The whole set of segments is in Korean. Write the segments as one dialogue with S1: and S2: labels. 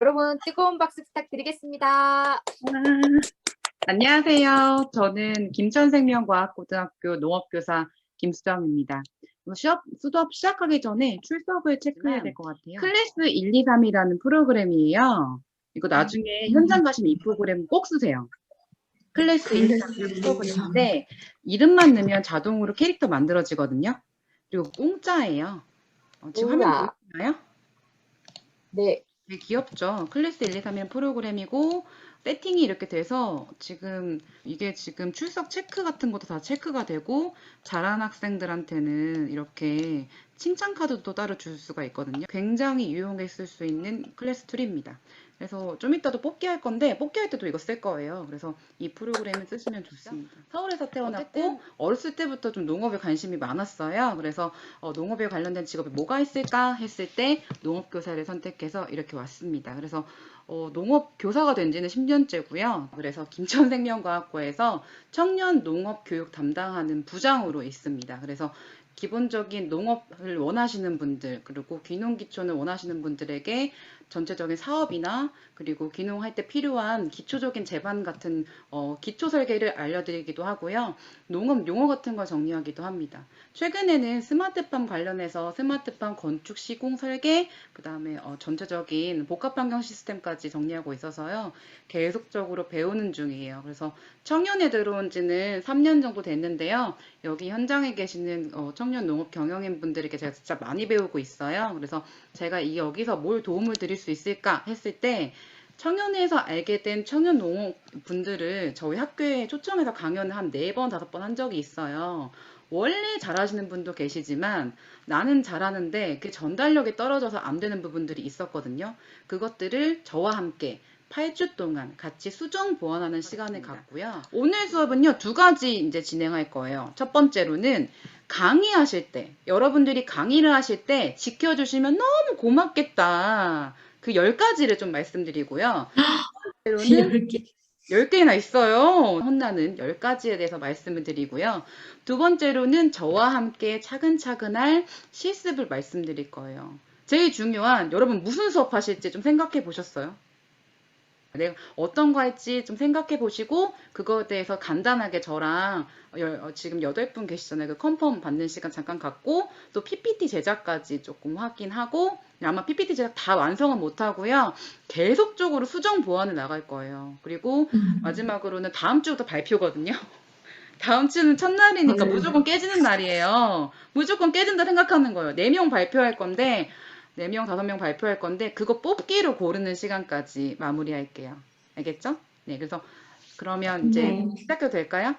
S1: 여러분 뜨거운 박수 부탁드리겠습니다.
S2: 안녕하세요. 저는 김천생명과학고등학교 농업교사 김수정입니다. 수업 시작하기 전에 출석을 체크해야 될 것 같아요. 클래스 1, 2, 3이라는 프로그램이에요. 이거 나중에 현장 가시면 이 프로그램 꼭 쓰세요. 클래스 1, 2, 3이라는 프로그램인데 이름만 넣으면 자동으로 캐릭터 만들어지거든요. 그리고 공짜예요. 지금 화면 보이시나요?
S1: 네.
S2: 되게 귀엽죠? 클래스 1, 2, 3이라는 프로그램이고 세팅이 이렇게 돼서 이게 지금 출석 체크 같은 것도 다 체크가 되고 잘하는 학생들한테는 이렇게 칭찬 카드도 따로 줄 수가 있거든요. 굉장히 유용하게 쓸 수 있는 클래스 툴입니다. 그래서 좀 이따도 뽑기 할 건데 뽑기 할 때도 이거 쓸 거예요. 그래서 이 프로그램을 쓰시면 좋습니다. 서울에서 태어났고 어렸을 때부터 좀 농업에 관심이 많았어요. 그래서 농업에 관련된 직업이 뭐가 있을까 했을 때 농업교사를 선택해서 이렇게 왔습니다. 그래서 농업교사가 된 지는 10년째고요. 그래서 김천생명과학고에서 청년 농업교육 담당하는 부장으로 있습니다. 그래서 기본적인 농업을 원하시는 분들, 그리고 귀농귀촌을 원하시는 분들에게 전체적인 사업이나 그리고 귀농할 때 필요한 기초적인 제반 같은 기초 설계를 알려드리기도 하고요. 농업 용어 같은 걸 정리하기도 합니다. 최근에는 스마트팜 관련해서 스마트팜 건축 시공 설계, 그 다음에 전체적인 복합환경 시스템까지 정리하고 있어서요. 계속적으로 배우는 중이에요. 그래서 청년에 들어온 지는 3년 정도 됐는데요. 여기 현장에 계시는 청년 농업 경영인 분들에게 제가 진짜 많이 배우고 있어요. 그래서 제가 여기서 뭘 도움을 드릴 수 있을까 했을 때 청년회에서 알게 된 청년 농업 분들을 저희 학교에 초청해서 강연을 한 4번, 5번 한 적이 있어요. 원래 잘하시는 분도 계시지만 나는 잘하는데 그 전달력이 떨어져서 안 되는 부분들이 있었거든요. 그것들을 저와 함께 8주 동안 같이 수정 보완하는 시간을 갖고요. 오늘 수업은요, 2가지 이제 진행할 거예요. 첫 번째로는 강의하실 때, 여러분들이 강의를 하실 때 지켜주시면 너무 고맙겠다. 그 10가지를 좀 말씀드리고요. 번째로는
S1: 10개.
S2: 10개나 있어요. 혼나는 10가지에 대해서 말씀을 드리고요. 두 번째로는 저와 함께 차근차근 할 실습을 말씀드릴 거예요. 제일 중요한, 여러분 무슨 수업 하실지 좀 생각해 보셨어요? 내가 어떤 거 할지 좀 생각해 보시고 그거에 대해서 간단하게 저랑 지금 8분 계시잖아요. 그 컨펌 받는 시간 잠깐 갖고 또 PPT 제작까지 조금 확인하고 아마 PPT 제작 다 완성은 못 하고요. 계속적으로 수정 보완을 나갈 거예요. 그리고 마지막으로는 다음 주부터 발표거든요. 다음 주는 첫날이니까 무조건 깨지는 날이에요. 무조건 깨진다 생각하는 거예요. 4명 발표할 건데 4명, 5명 발표할 건데 그거 뽑기로 고르는 시간까지 마무리할게요. 알겠죠? 네, 그래서 그러면 이제 시작해도 될까요?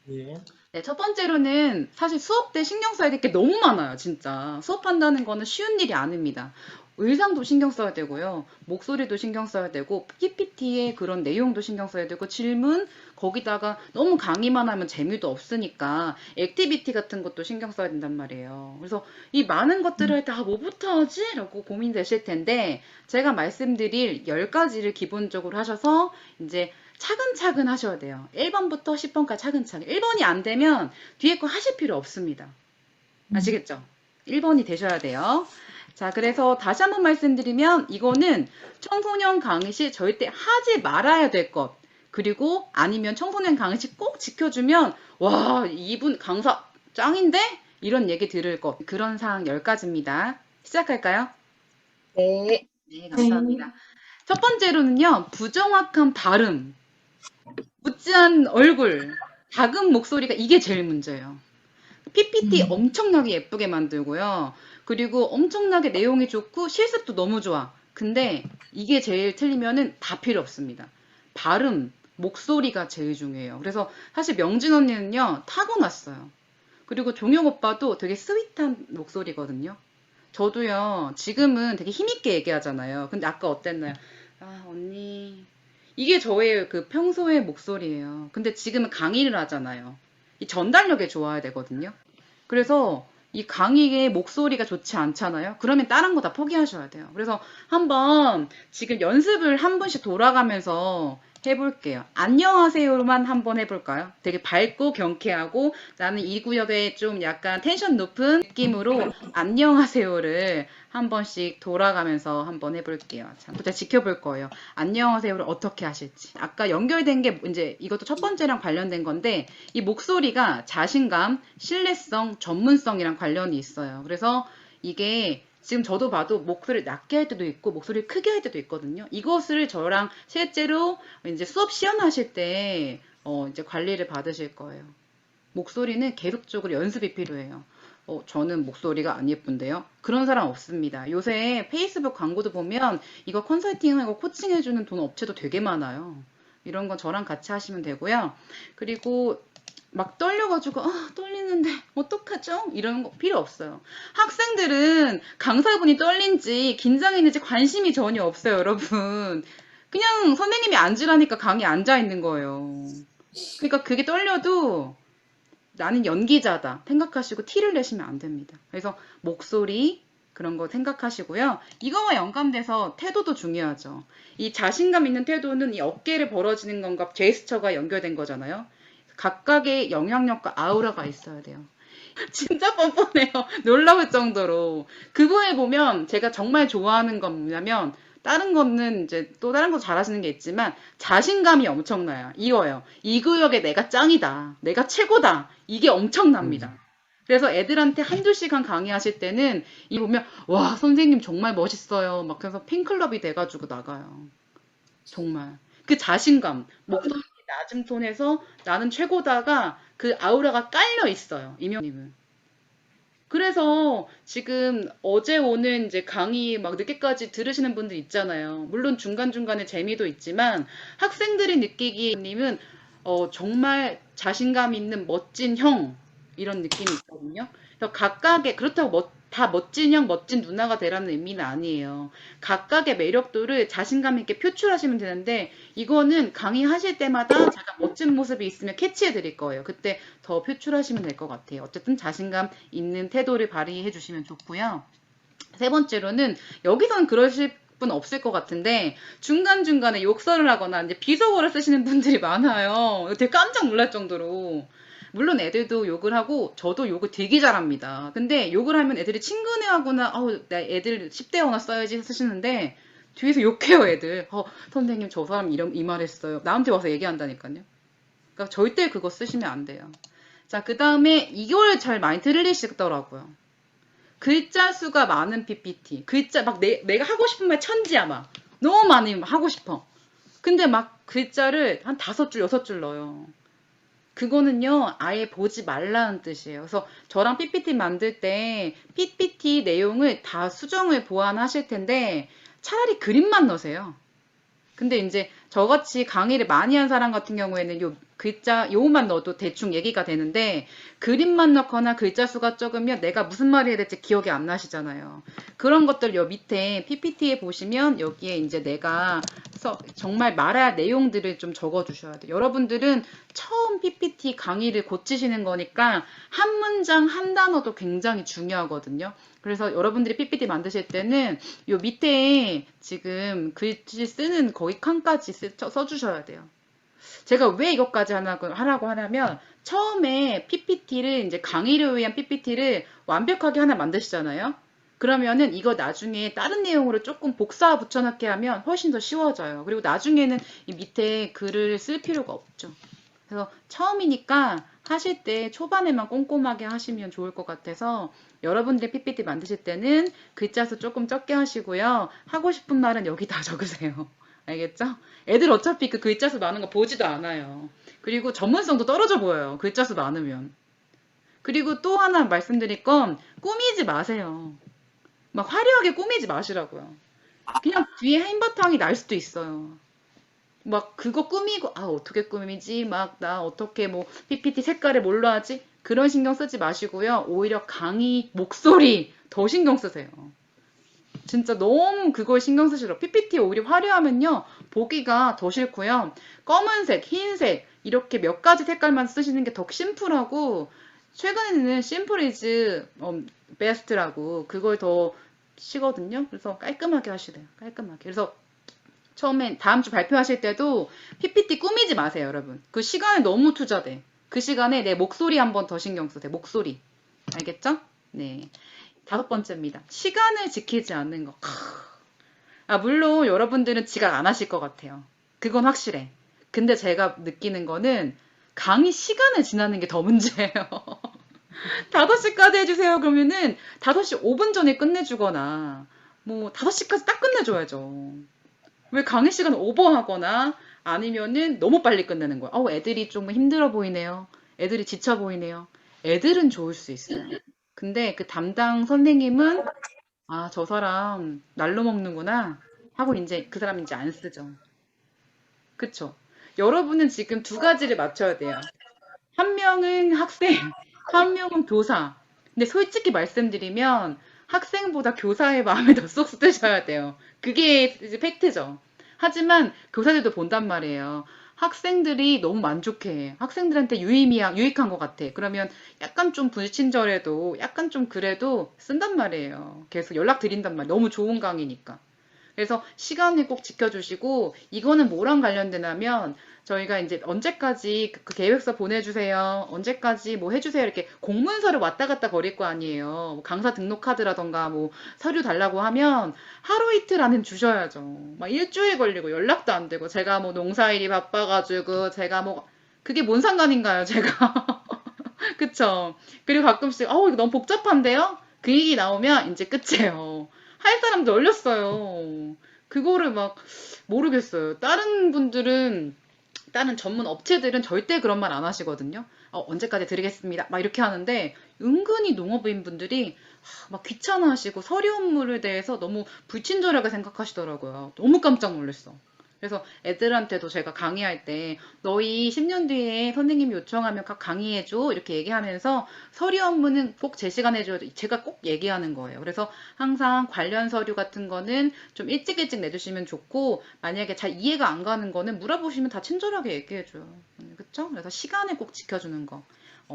S3: 예.
S2: 네, 첫 번째로는 사실 수업 때 신경 써야 될 게 너무 많아요, 진짜. 수업한다는 거는 쉬운 일이 아닙니다. 의상도 신경 써야 되고요. 목소리도 신경 써야 되고, PPT의 그런 내용도 신경 써야 되고, 질문, 거기다가 너무 강의만 하면 재미도 없으니까, 액티비티 같은 것도 신경 써야 된단 말이에요. 그래서 이 많은 것들을 할 때, 뭐부터 하지? 라고 고민되실 텐데, 제가 말씀드릴 10가지를 기본적으로 하셔서, 이제 차근차근 하셔야 돼요. 1번부터 10번까지 차근차근. 1번이 안 되면 뒤에 거 하실 필요 없습니다. 아시겠죠? 1번이 되셔야 돼요. 자, 그래서 다시 한번 말씀드리면 이거는 청소년 강의 시 절대 하지 말아야 될 것. 그리고 아니면 청소년 강의 시 꼭 지켜주면 와, 이분 강사 짱인데? 이런 얘기 들을 것. 그런 사항 10가지입니다. 시작할까요?
S1: 네.
S2: 네, 감사합니다. 첫 번째로는요, 부정확한 발음. 무지한 얼굴, 작은 목소리가 이게 제일 문제예요. PPT 엄청나게 예쁘게 만들고요. 그리고 엄청나게 내용이 좋고 실습도 너무 좋아. 근데 이게 제일 틀리면은 다 필요 없습니다. 발음, 목소리가 제일 중요해요. 그래서 사실 명진 언니는요, 타고났어요. 그리고 종혁 오빠도 되게 스윗한 목소리거든요. 저도요, 지금은 되게 힘있게 얘기하잖아요. 근데 아까 어땠나요? 아, 언니. 이게 저의 그 평소의 목소리예요. 근데 지금은 강의를 하잖아요. 이 전달력이 좋아야 되거든요. 그래서 이 강의의 목소리가 좋지 않잖아요. 그러면 다른 거 다 포기하셔야 돼요. 그래서 한번 지금 연습을 한 번씩 돌아가면서 해볼게요. 안녕하세요로만 한번 해볼까요? 되게 밝고 경쾌하고 나는 이 구역에 좀 약간 텐션 높은 느낌으로 안녕하세요를 한 번씩 돌아가면서 한번 해볼게요. 자, 또 제가 지켜볼 거예요. 안녕하세요를 어떻게 하실지. 아까 연결된 게 이제 이것도 첫 번째랑 관련된 건데 이 목소리가 자신감, 신뢰성, 전문성이랑 관련이 있어요. 그래서 이게 지금 저도 봐도 목소리를 낮게 할 때도 있고 목소리를 크게 할 때도 있거든요. 이것을 저랑 실제로 이제 수업 시연하실 때 이제 관리를 받으실 거예요. 목소리는 계속적으로 연습이 필요해요. 저는 목소리가 안 예쁜데요. 그런 사람 없습니다. 요새 페이스북 광고도 보면 이거 컨설팅하고 코칭해주는 돈 업체도 되게 많아요. 이런 건 저랑 같이 하시면 되고요. 그리고 막 떨려가지고 떨리는데 어떡하죠? 이런 거 필요 없어요. 학생들은 강사분이 떨린지 긴장했는지 관심이 전혀 없어요, 여러분. 그냥 선생님이 앉으라니까 강의 앉아 있는 거예요. 그러니까 그게 떨려도 나는 연기자다 생각하시고 티를 내시면 안 됩니다. 그래서 목소리 그런 거 생각하시고요. 이거와 연관돼서 태도도 중요하죠. 이 자신감 있는 태도는 이 어깨를 벌어지는 것과 제스처가 연결된 거잖아요. 각각의 영향력과 아우라가 있어야 돼요. 진짜 뻔뻔해요. 놀라울 정도로. 그거에 보면 제가 정말 좋아하는 건 뭐냐면 다른 거는 이제 또 다른 거 잘하시는 게 있지만 자신감이 엄청나요. 이거예요. 이 구역에 내가 짱이다. 내가 최고다. 이게 엄청납니다. 그래서 애들한테 한두 시간 강의하실 때는 이 보면 와 선생님 정말 멋있어요. 막 그래서 팬클럽이 돼가지고 나가요. 정말. 그 자신감, 목소리 낮은 톤에서 나는 최고다가 그 아우라가 깔려 있어요. 이명님은. 그래서 지금 어제 오는 이제 강의 막 늦게까지 들으시는 분들 있잖아요. 물론 중간중간에 재미도 있지만 학생들이 느끼기에 님은 정말 자신감 있는 멋진 형 이런 느낌이 있거든요. 그래서 각각의 그렇다고 다 멋진 형, 멋진 누나가 되라는 의미는 아니에요. 각각의 매력도를 자신감 있게 표출하시면 되는데 이거는 강의하실 때마다 제가 멋진 모습이 있으면 캐치해 드릴 거예요. 그때 더 표출하시면 될 것 같아요. 어쨌든 자신감 있는 태도를 발휘해 주시면 좋고요. 세 번째로는 여기선 그러실 분 없을 것 같은데 중간중간에 욕설을 하거나 이제 비속어를 쓰시는 분들이 많아요. 되게 깜짝 놀랄 정도로. 물론 애들도 욕을 하고 저도 욕을 되게 잘합니다. 근데 욕을 하면 애들이 친근해하거나 나 애들 10대 언어 써야지 쓰시는데 뒤에서 욕해요 애들. 선생님 저 사람 이 말 했어요. 나한테 와서 얘기한다니까요. 그러니까 절대 그거 쓰시면 안 돼요. 자, 그 다음에 이걸 잘 많이 들리시더라고요. 글자 수가 많은 PPT. 글자 막 내가 하고 싶은 말 천지야 막. 너무 많이 하고 싶어. 근데 막 글자를 한 5줄, 6줄 넣어요. 그거는요, 아예 보지 말라는 뜻이에요. 그래서 저랑 PPT 만들 때 PPT 내용을 다 수정을 보완하실 텐데 차라리 그림만 넣으세요. 근데 이제 저같이 강의를 많이 한 사람 같은 경우에는 요 글자 요만 넣어도 대충 얘기가 되는데 그림만 넣거나 글자 수가 적으면 내가 무슨 말을 해야 될지 기억이 안 나시잖아요. 그런 것들 요 밑에 PPT에 보시면 여기에 이제 내가 정말 말할 내용들을 좀 적어 주셔야 돼요. 여러분들은 처음 PPT 강의를 고치시는 거니까 한 문장 한 단어도 굉장히 중요하거든요. 그래서 여러분들이 PPT 만드실 때는 요 밑에 지금 글씨 쓰는 거의 칸까지 써주셔야 돼요. 제가 왜 이것까지 하라고 하냐면 처음에 PPT를 이제 강의를 위한 PPT를 완벽하게 하나 만드시잖아요. 그러면은 이거 나중에 다른 내용으로 조금 복사 붙여넣기 하면 훨씬 더 쉬워져요. 그리고 나중에는 이 밑에 글을 쓸 필요가 없죠. 그래서 처음이니까 하실 때 초반에만 꼼꼼하게 하시면 좋을 것 같아서 여러분들 PPT 만드실 때는 글자 수 조금 적게 하시고요. 하고 싶은 말은 여기 다 적으세요. 알겠죠? 애들 어차피 그 글자 수 많은 거 보지도 않아요. 그리고 전문성도 떨어져 보여요. 글자 수 많으면. 그리고 또 하나 말씀드릴 건 꾸미지 마세요. 막 화려하게 꾸미지 마시라고요. 그냥 뒤에 한바탕이 날 수도 있어요. 막 그거 꾸미고 어떻게 꾸미지? 막 나 어떻게 뭐 PPT 색깔을 뭘로 하지? 그런 신경 쓰지 마시고요. 오히려 강의 목소리 더 신경 쓰세요. 진짜 너무 그걸 신경 쓰시더라고요. PPT 오히려 화려하면요. 보기가 더 싫고요. 검은색, 흰색 이렇게 몇 가지 색깔만 쓰시는 게 더 심플하고 최근에는 심플 이즈 베스트라고 그걸 더 치거든요. 그래서 깔끔하게 하시래요. 깔끔하게. 그래서 처음엔 다음 주 발표하실 때도 PPT 꾸미지 마세요, 여러분. 그 시간에 너무 투자돼. 그 시간에 내 목소리 한 번 더 신경 쓰세요. 목소리. 알겠죠? 네. 5번째입니다. 시간을 지키지 않는 거. 물론 여러분들은 지각 안 하실 것 같아요. 그건 확실해. 근데 제가 느끼는 거는 강의 시간을 지나는 게 더 문제예요. 5시까지 해주세요. 그러면은 5시 5분 전에 끝내주거나 뭐 5시까지 딱 끝내줘야죠. 왜 강의 시간을 오버하거나 아니면은 너무 빨리 끝내는 거야. 애들이 좀 힘들어 보이네요. 애들이 지쳐 보이네요. 애들은 좋을 수 있어요. 근데 그 담당 선생님은 저 사람 날로 먹는구나 하고 이제 그 사람 이제 안 쓰죠. 그쵸? 여러분은 지금 두 가지를 맞춰야 돼요. 한 명은 학생, 한 명은 교사. 근데 솔직히 말씀드리면 학생보다 교사의 마음에 더 쏙 드셔야 돼요. 그게 이제 팩트죠. 하지만 교사들도 본단 말이에요. 학생들이 너무 만족해. 학생들한테 유익한 것 같아. 그러면 약간 좀 불친절해도 약간 좀 그래도 쓴단 말이에요. 계속 연락 드린단 말이에요. 너무 좋은 강의니까. 그래서 시간을 꼭 지켜주시고 이거는 뭐랑 관련되냐면 저희가 이제 언제까지 그 계획서 보내주세요. 언제까지 뭐 해주세요. 이렇게 공문서를 왔다 갔다 거릴 거 아니에요. 뭐 강사 등록 카드라던가 뭐 서류 달라고 하면 하루 이틀 안에 주셔야죠. 막 일주일 걸리고 연락도 안 되고 제가 뭐 농사일이 바빠가지고 제가 뭐 그게 뭔 상관인가요, 제가. 그쵸? 그리고 가끔씩 이거 너무 복잡한데요? 그 얘기 나오면 이제 끝이에요. 할 사람도 얼렸어요. 그거를 막 모르겠어요. 다른 전문 업체들은 절대 그런 말 안 하시거든요. 언제까지 드리겠습니다. 막 이렇게 하는데 은근히 농업인 분들이 막 귀찮아하시고 서류 업무에 대해서 너무 불친절하게 생각하시더라고요. 너무 깜짝 놀랐어. 그래서 애들한테도 제가 강의할 때 너희 10년 뒤에 선생님이 요청하면 강의해줘 이렇게 얘기하면서 서류 업무는 꼭 제 시간에 해줘야 제가 꼭 얘기하는 거예요. 그래서 항상 관련 서류 같은 거는 좀 일찍 내주시면 좋고 만약에 잘 이해가 안 가는 거는 물어보시면 다 친절하게 얘기해줘요. 그쵸? 그래서 시간을 꼭 지켜주는 거.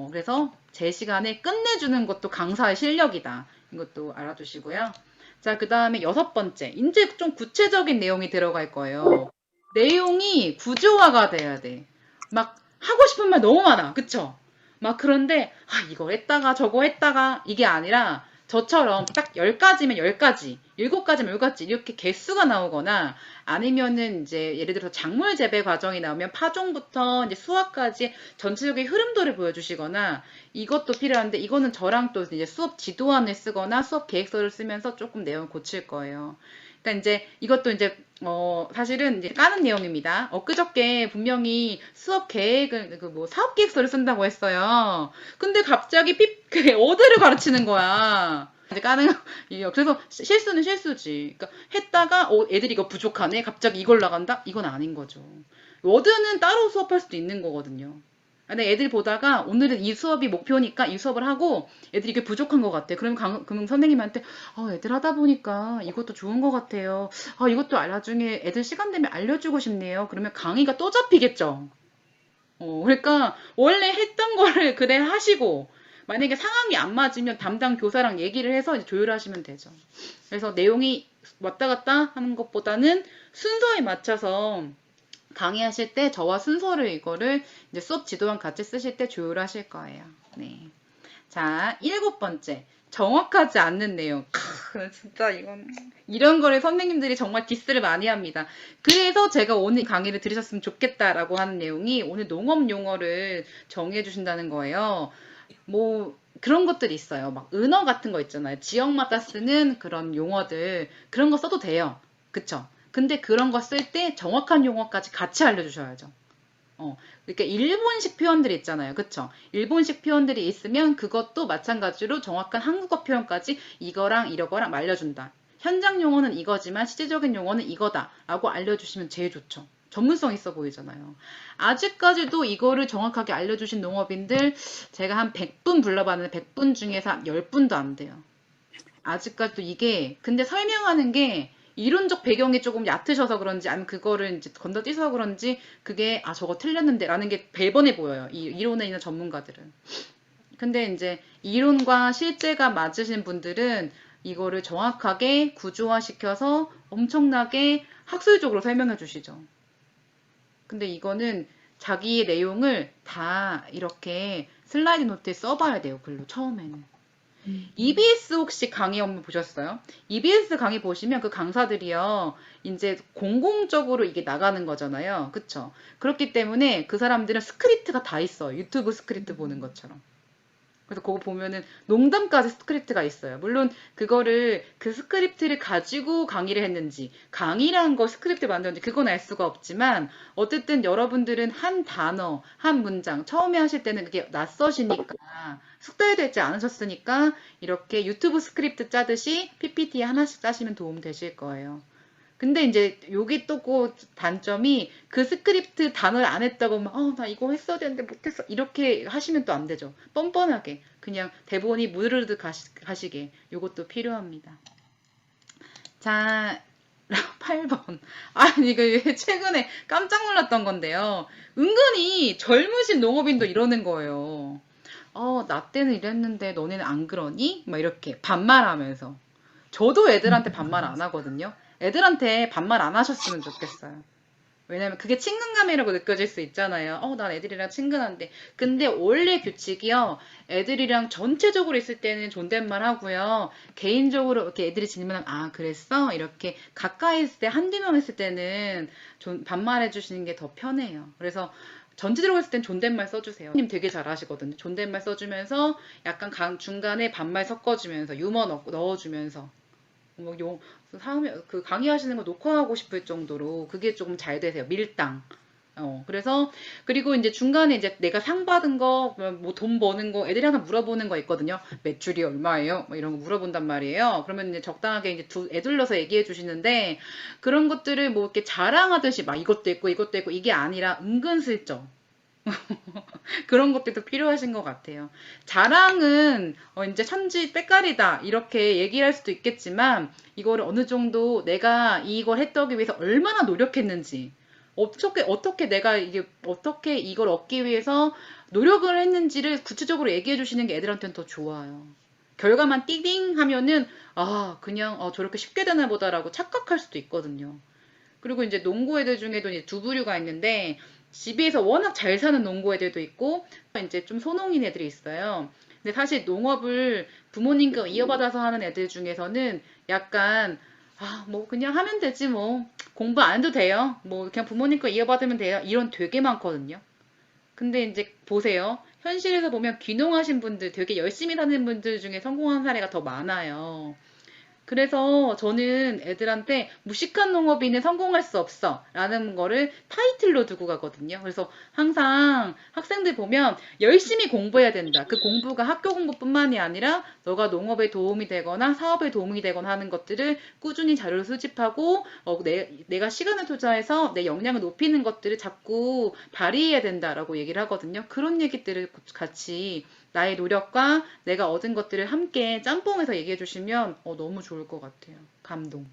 S2: 그래서 제 시간에 끝내주는 것도 강사의 실력이다. 이것도 알아두시고요. 자, 그 다음에 6번째. 이제 좀 구체적인 내용이 들어갈 거예요. 내용이 구조화가 돼야 돼. 막 하고 싶은 말 너무 많아. 그쵸? 막 그런데 이거 했다가 저거 했다가 이게 아니라 저처럼 딱 10가지면 10가지, 7가지면 7가지 이렇게 개수가 나오거나 아니면은 이제 예를 들어서 작물 재배 과정이 나오면 파종부터 이제 수확까지 전체적인 흐름도를 보여주시거나 이것도 필요한데 이거는 저랑 또 이제 수업 지도안을 쓰거나 수업 계획서를 쓰면서 조금 내용을 고칠 거예요. 그러니까 이제 이것도 이제 사실은 이제 까는 내용입니다. 엊그저께 분명히 수업 계획을 뭐 사업 계획서를 쓴다고 했어요. 근데 갑자기 어드를 가르치는 거야. 이제 까는 그래서 실수는 실수지. 그러니까 했다가 애들이 이거 부족하네. 갑자기 이걸 나간다? 이건 아닌 거죠. 워드는 따로 수업할 수도 있는 거거든요. 근데 애들 보다가 오늘은 이 수업이 목표니까 이 수업을 하고 애들이 이게 부족한 것 같아. 그럼 선생님한테 애들 하다 보니까 이것도 좋은 것 같아요. 이것도 나중에 애들 시간 되면 알려주고 싶네요. 그러면 강의가 또 잡히겠죠. 그러니까 원래 했던 거를 그대로 하시고 만약에 상황이 안 맞으면 담당 교사랑 얘기를 해서 이제 조율하시면 되죠. 그래서 내용이 왔다 갔다 하는 것보다는 순서에 맞춰서 강의하실 때 저와 순서를 이거를 이제 수업 지도랑 같이 쓰실 때 조율하실 거예요. 네. 자, 7번째. 정확하지 않는 내용. 진짜 이런 거를 선생님들이 정말 디스를 많이 합니다. 그래서 제가 오늘 강의를 들으셨으면 좋겠다라고 하는 내용이 오늘 농업 용어를 정의해 주신다는 거예요. 뭐 그런 것들이 있어요. 막 은어 같은 거 있잖아요. 지역마다 쓰는 그런 용어들 그런 거 써도 돼요. 그쵸? 근데 그런 거 쓸 때 정확한 용어까지 같이 알려주셔야죠. 그러니까 일본식 표현들이 있잖아요. 그쵸? 일본식 표현들이 있으면 그것도 마찬가지로 정확한 한국어 표현까지 이거랑 이거랑 알려준다. 현장 용어는 이거지만 실제적인 용어는 이거다 라고 알려주시면 제일 좋죠. 전문성 있어 보이잖아요. 아직까지도 이거를 정확하게 알려주신 농업인들 제가 한 100분 불러봤는데 100분 중에서 한 10분도 안 돼요. 아직까지도 이게 근데 설명하는 게 이론적 배경이 조금 얕으셔서 그런지 아니면 그거를 이제 건너뛰어서 그런지 그게 저거 틀렸는데 라는 게 배번해 보여요. 이 이론에 있는 전문가들은. 근데 이제 이론과 실제가 맞으신 분들은 이거를 정확하게 구조화시켜서 엄청나게 학술적으로 설명해 주시죠. 근데 이거는 자기의 내용을 다 이렇게 슬라이드 노트에 써봐야 돼요, 글로, 처음에는. EBS 혹시 강의 한번 보셨어요? EBS 강의 보시면 그 강사들이요, 이제 공공적으로 이게 나가는 거잖아요. 그쵸? 그렇기 때문에 그 사람들은 스크립트가 다 있어요. 유튜브 스크립트 보는 것처럼. 그래서 그거 보면은 농담까지 스크립트가 있어요. 물론 그거를 그 스크립트를 가지고 강의를 했는지 강의라는 거 스크립트 만들었는지 그건 알 수가 없지만 어쨌든 여러분들은 한 단어, 한 문장 처음에 하실 때는 그게 낯서시니까 숙달되지 않으셨으니까 이렇게 유튜브 스크립트 짜듯이 PPT 하나씩 짜시면 도움 되실 거예요. 근데 이제 여기 또 그 단점이 그 스크립트 단어를 안 했다고 막, 나 이거 했어야 되는데 못했어. 이렇게 하시면 또 안 되죠. 뻔뻔하게. 그냥 대본이 무르르 가시게. 요것도 필요합니다. 자, 8번. 아니, 이거 최근에 깜짝 놀랐던 건데요. 은근히 젊으신 농업인도 이러는 거예요. 나 때는 이랬는데 너네는 안 그러니? 막 이렇게 반말하면서. 저도 애들한테 반말 안 하거든요. 애들한테 반말 안 하셨으면 좋겠어요. 왜냐면 그게 친근감이라고 느껴질 수 있잖아요. 난 애들이랑 친근한데. 근데 원래 규칙이요. 애들이랑 전체적으로 있을 때는 존댓말 하고요. 개인적으로 이렇게 애들이 질문하면, 그랬어? 이렇게 가까이 있을 때, 한두 명 있을 때는 반말해 주시는 게 더 편해요. 그래서 전체적으로 했을 땐 존댓말 써주세요. 님 되게 잘하시거든요. 존댓말 써주면서 약간 중간에 반말 섞어주면서 유머 넣어주면서 뭐 그 강의하시는 거 녹화하고 싶을 정도로 그게 조금 잘 되세요. 밀당. 그래서, 그리고 이제 중간에 이제 내가 상 받은 거, 뭐 돈 버는 거, 애들이 항상 물어보는 거 있거든요. 매출이 얼마예요? 뭐 이런 거 물어본단 말이에요. 그러면 이제 적당하게 이제 애들러서 얘기해 주시는데, 그런 것들을 뭐 이렇게 자랑하듯이 막 이것도 있고 이것도 있고 이게 아니라 은근슬쩍. 그런 것들도 필요하신 것 같아요. 자랑은 이제 천지 때깔이다 이렇게 얘기를 할 수도 있겠지만 이거를 어느 정도 내가 이걸 했더기 위해서 얼마나 노력했는지 어떻게 내가 이게 어떻게 이걸 얻기 위해서 노력을 했는지를 구체적으로 얘기해 주시는 게 애들한테는 더 좋아요. 결과만 띠딩 하면은 그냥 저렇게 쉽게 되나 보다라고 착각할 수도 있거든요. 그리고 이제 농구 애들 중에도 이제 두 부류가 있는데 집에서 워낙 잘 사는 농구 애들도 있고 이제 좀 소농인 애들이 있어요. 근데 사실 농업을 부모님과 이어받아서 하는 애들 중에서는 약간 뭐 그냥 하면 되지 뭐 공부 안 해도 돼요. 뭐 그냥 부모님 거 이어받으면 돼요. 이런 되게 많거든요. 근데 이제 보세요. 현실에서 보면 귀농하신 분들, 되게 열심히 사는 분들 중에 성공한 사례가 더 많아요. 그래서 저는 애들한테 무식한 농업인은 성공할 수 없어 라는 거를 타이틀로 두고 가거든요. 그래서 항상 학생들 보면 열심히 공부해야 된다. 그 공부가 학교 공부뿐만이 아니라 너가 농업에 도움이 되거나 사업에 도움이 되거나 하는 것들을 꾸준히 자료를 수집하고 내가 시간을 투자해서 내 역량을 높이는 것들을 자꾸 발휘해야 된다라고 얘기를 하거든요. 그런 얘기들을 같이 나의 노력과 내가 얻은 것들을 함께 짬뽕해서 얘기해 주시면 너무 좋을 것 같아요. 감동.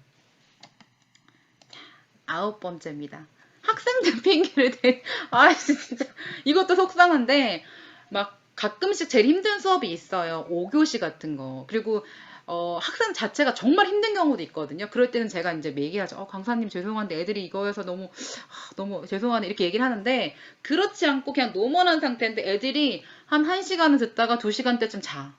S2: 9번째입니다. 학생들 핑계를 진짜 이것도 속상한데 막 가끔씩 제일 힘든 수업이 있어요. 5교시 같은 거. 그리고 학생 자체가 정말 힘든 경우도 있거든요. 그럴 때는 제가 이제 얘기하죠. 강사님 죄송한데 애들이 이거여서 너무 죄송하네 이렇게 얘기를 하는데 그렇지 않고 그냥 노멀한 상태인데 애들이 한 1시간을 듣다가 2시간 때쯤 자.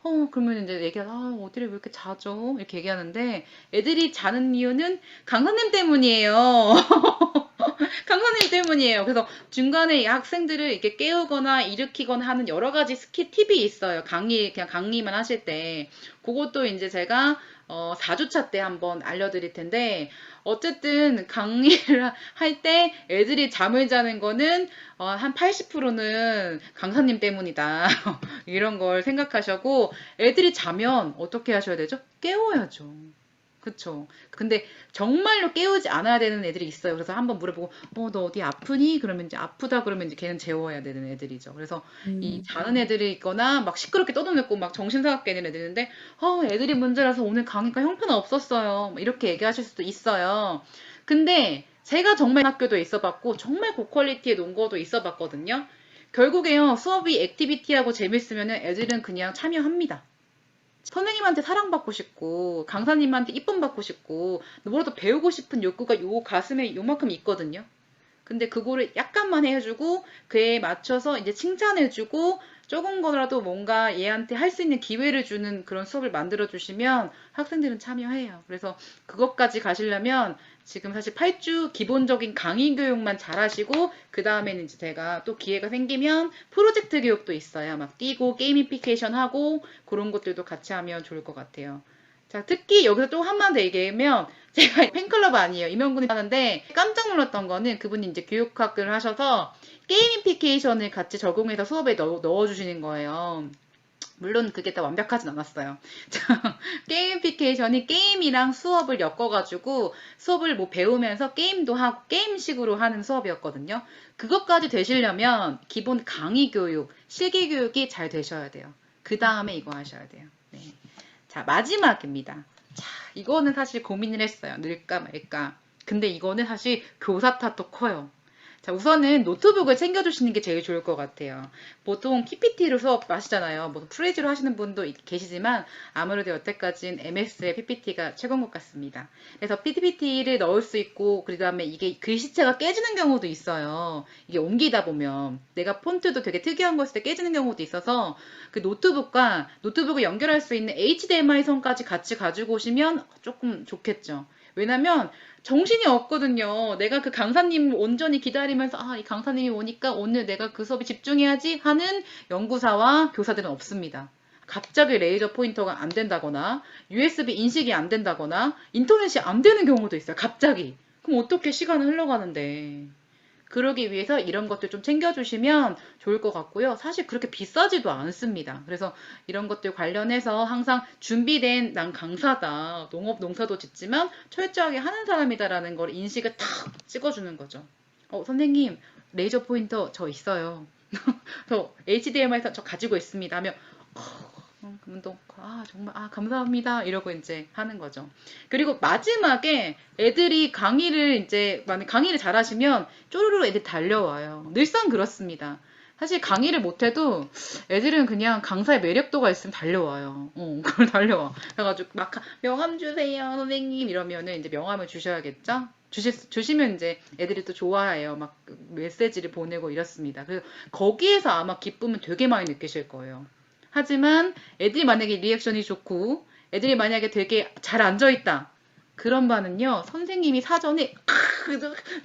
S2: 그러면 이제 얘기하죠. 어디를 왜 이렇게 자죠? 이렇게 얘기하는데 애들이 자는 이유는 강사님 때문이에요. 강사님 때문이에요. 그래서 중간에 이 학생들을 이렇게 깨우거나 일으키거나 하는 여러 가지 팁이 있어요. 그냥 강의만 하실 때. 그것도 이제 제가 4주차 때 한번 알려드릴 텐데, 어쨌든 강의를 할 때 애들이 잠을 자는 거는 한 80%는 강사님 때문이다. 이런 걸 생각하시고, 애들이 자면 어떻게 하셔야 되죠? 깨워야죠. 그쵸. 근데 정말로 깨우지 않아야 되는 애들이 있어요. 그래서 한번 물어보고, 너 어디 아프니? 그러면 이제 아프다 그러면 이제 걔는 재워야 되는 애들이죠. 그래서 이 자는 애들이 있거나 막 시끄럽게 떠들고 막 정신사납게 되는 애들인데, 애들이 문제라서 오늘 강의가 형편 없었어요. 이렇게 얘기하실 수도 있어요. 근데 제가 정말 학교도 있어 봤고, 정말 고퀄리티의 농구도 있어 봤거든요. 결국에요, 수업이 액티비티하고 재밌으면 애들은 그냥 참여합니다. 선생님한테 사랑받고 싶고, 강사님한테 이쁨 받고 싶고, 뭐라도 배우고 싶은 욕구가 요 가슴에 요만큼 있거든요. 근데 그거를 약간만 해주고, 그에 맞춰서 이제 칭찬해주고, 조금 거라도 뭔가 얘한테 할 수 있는 기회를 주는 그런 수업을 만들어주시면 학생들은 참여해요. 그래서 그것까지 가시려면 지금 사실 8주 기본적인 강의 교육만 잘 하시고, 그 다음에는 이제 제가 또 기회가 생기면 프로젝트 교육도 있어요. 막 뛰고, 게이미피케이션 하고, 그런 것들도 같이 하면 좋을 것 같아요. 자, 특히 여기서 또 한마디 더 얘기하면, 제가 팬클럽 아니에요. 임영군이 하는데 깜짝 놀랐던 거는 그분이 이제 교육학을 하셔서 게이미피케이션을 같이 적용해서 수업에 넣어주시는 거예요. 물론 그게 다 완벽하진 않았어요. 게이미피케이션이 게임이랑 수업을 엮어가지고 수업을 뭐 배우면서 게임도 하고 게임식으로 하는 수업이었거든요. 그것까지 되시려면 기본 강의 교육, 실기 교육이 잘 되셔야 돼요. 그 다음에 이거 하셔야 돼요. 네. 자, 마지막입니다. 자, 이거는 사실 고민을 했어요. 넣을까 말까. 근데 이거는 사실 교사 탓도 커요. 자, 우선은 노트북을 챙겨주시는 게 제일 좋을 것 같아요. 보통 PPT로 수업 하시잖아요. 뭐 프레즈로 하시는 분도 계시지만 아무래도 여태까지는 MS의 PPT가 최고인 것 같습니다. 그래서 PPT를 넣을 수 있고 그 다음에 이게 글씨체가 깨지는 경우도 있어요. 이게 옮기다 보면 내가 폰트도 되게 특이한 거 있을 때 깨지는 경우도 있어서 그 노트북과 노트북을 연결할 수 있는 HDMI 선까지 같이 가지고 오시면 조금 좋겠죠. 왜냐면 정신이 없거든요. 내가 그 강사님 온전히 기다리면서 이 강사님이 오니까 오늘 내가 그 수업에 집중해야지 하는 연구사와 교사들은 없습니다. 갑자기 레이저 포인터가 안 된다거나 USB 인식이 안 된다거나 인터넷이 안 되는 경우도 있어요. 갑자기. 그럼 어떻게 시간을 흘러가는데. 그러기 위해서 이런 것들 좀 챙겨주시면 좋을 것 같고요. 사실 그렇게 비싸지도 않습니다. 그래서 이런 것들 관련해서 항상 준비된 난 강사다. 농업, 농사도 짓지만 철저하게 하는 사람이다라는 걸 인식을 탁 찍어주는 거죠. 선생님, 레이저 포인터 저 있어요. 저 HDMI 저 가지고 있습니다. 하면 그러면 또 정말 감사합니다 이러고 이제 하는 거죠. 그리고 마지막에 애들이 강의를 이제 만약 강의를 잘하시면 쪼르르 애들 달려와요. 늘상 그렇습니다. 사실 강의를 못해도 애들은 그냥 강사의 매력도가 있으면 달려와요. 그걸 달려와. 그래가지고 막 명함 주세요 선생님 이러면은 이제 명함을 주셔야겠죠. 주시면 이제 애들이 또 좋아해요. 막 메시지를 보내고 이렇습니다. 그래서 거기에서 아마 기쁨은 되게 많이 느끼실 거예요. 하지만 애들이 만약에 리액션이 좋고 애들이 만약에 되게 잘 앉아있다. 그런 반은요. 선생님이 사전에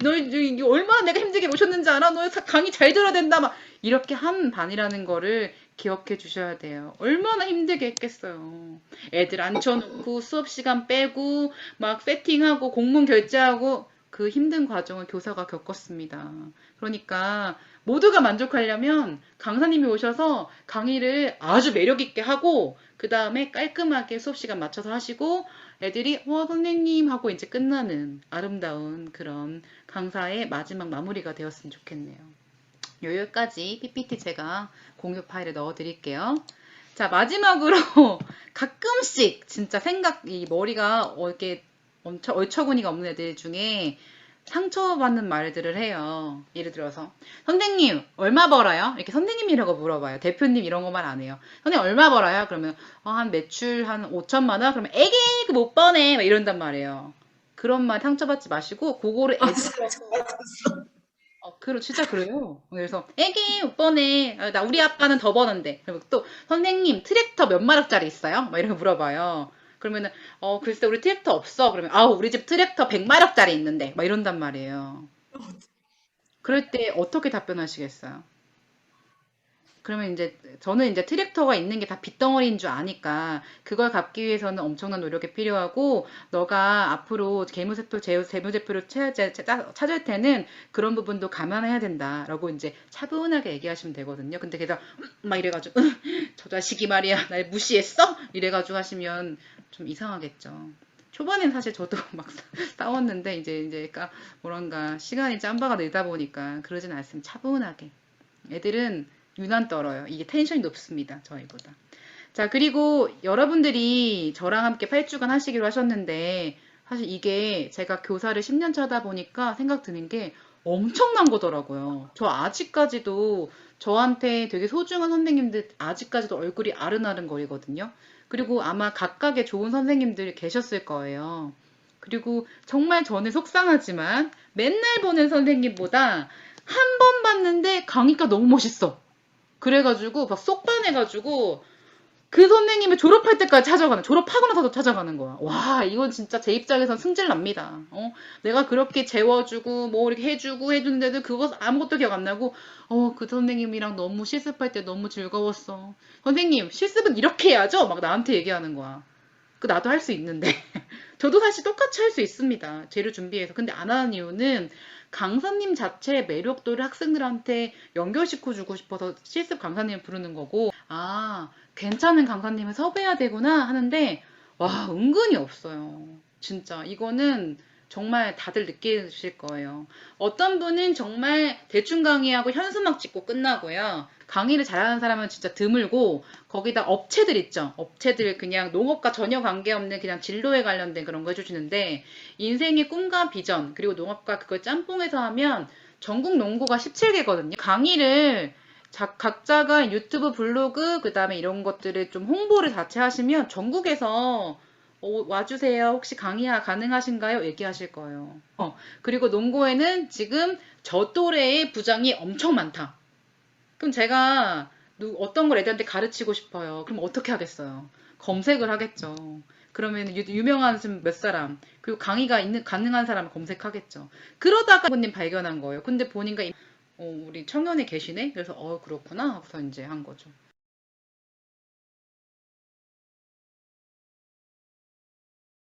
S2: 너 얼마나 내가 힘들게 모셨는지 알아? 너 강의 잘 들어야 된다. 막 이렇게 한 반이라는 거를 기억해 주셔야 돼요. 얼마나 힘들게 했겠어요. 애들 앉혀놓고 수업 시간 빼고 막 세팅하고 공문 결제하고 그 힘든 과정을 교사가 겪었습니다. 그러니까 모두가 만족하려면 강사님이 오셔서 강의를 아주 매력 있게 하고 그 다음에 깔끔하게 수업 시간 맞춰서 하시고 애들이 선생님 하고 이제 끝나는 아름다운 그런 강사의 마지막 마무리가 되었으면 좋겠네요. 여기까지 PPT 제가 공유 파일에 넣어 드릴게요. 자, 마지막으로 가끔씩 진짜 이 머리가 이렇게 얼처구니가 없는 애들 중에 상처받는 말들을 해요. 예를 들어서 선생님 얼마 벌어요? 이렇게 선생님이라고 물어봐요. 대표님 이런 거 말 안 해요. 선생님 얼마 벌어요? 그러면 한 매출 한 5천만 원? 그러면 애기 못 버네 막 이런단 말이에요. 그런 말 상처받지 마시고 그거를 애들 진짜 그래요. 그래서 애기 못 버네. 나 우리 아빠는 더 버는데. 그리고 또 선생님 트랙터 몇 마력짜리 있어요? 막 이렇게 물어봐요. 그러면은 글쎄 우리 트랙터 없어. 그러면 우리 집 트랙터 100마력짜리 있는데 막 이런단 말이에요. 그럴 때 어떻게 답변하시겠어요? 그러면 이제 저는 이제 트랙터가 있는 게 다 빚덩어리인 줄 아니까 그걸 갚기 위해서는 엄청난 노력이 필요하고 너가 앞으로 재무제표를 찾을 때는 그런 부분도 감안해야 된다라고 이제 차분하게 얘기하시면 되거든요. 근데 걔가 막 이래가지고 저 자식이 말이야 날 무시했어? 이래가지고 하시면 좀 이상하겠죠. 초반엔 사실 저도 막 싸웠는데 이제 그러니까 뭐란가 시간이 짬바가 늘다 보니까 그러진 않습니다. 차분하게. 애들은 유난 떨어요. 이게 텐션이 높습니다. 저희보다. 자, 그리고 여러분들이 저랑 함께 8주간 하시기로 하셨는데 사실 이게 제가 교사를 10년 차다 보니까 생각 드는 게 엄청난 거더라고요. 저 아직까지도 저한테 되게 소중한 선생님들 아직까지도 얼굴이 아른아른거리거든요. 그리고 아마 각각의 좋은 선생님들이 계셨을 거예요. 그리고 정말 저는 속상하지만 맨날 보는 선생님보다 한 번 봤는데 강의가 너무 멋있어. 그래가지고 막 쏙 반해가지고 그 선생님이 졸업할 때까지 찾아가는, 졸업하고 나서도 찾아가는 거야. 와, 이건 진짜 제 입장에선 승질 납니다. 내가 그렇게 재워주고, 뭐 이렇게 해주고 해주는데도 그거 아무것도 기억 안 나고, 그 선생님이랑 너무 실습할 때 너무 즐거웠어. 선생님, 실습은 이렇게 해야죠? 막 나한테 얘기하는 거야. 나도 할 수 있는데. 저도 사실 똑같이 할 수 있습니다. 재료 준비해서. 근데 안 하는 이유는 강사님 자체의 매력도를 학생들한테 연결시켜주고 싶어서 실습 강사님을 부르는 거고, 괜찮은 강사님을 섭외해야 되구나 하는데, 와, 은근히 없어요. 진짜. 이거는 정말 다들 느끼실 거예요. 어떤 분은 정말 대충 강의하고 현수막 찍고 끝나고요. 강의를 잘하는 사람은 진짜 드물고, 거기다 업체들 있죠. 업체들 그냥 농업과 전혀 관계없는 그냥 진로에 관련된 그런 거 해주시는데, 인생의 꿈과 비전, 그리고 농업과 그걸 짬뽕해서 하면 전국 농고가 17개거든요. 강의를 각자가 유튜브 블로그, 그 다음에 이런 것들을 좀 홍보를 자체 하시면 전국에서 와주세요. 혹시 강의 가능하신가요? 얘기하실 거예요. 그리고 농고에는 지금 저 또래의 부장이 엄청 많다. 그럼 제가 어떤 걸 애들한테 가르치고 싶어요. 그럼 어떻게 하겠어요? 검색을 하겠죠. 그러면 유명한 몇 사람, 그리고 강의가 가능한 사람을 검색하겠죠. 그러다가 부모님 발견한 거예요. 근데 보니까 우리 청년에 계시네? 그래서 그렇구나 하고서 이제 한 거죠.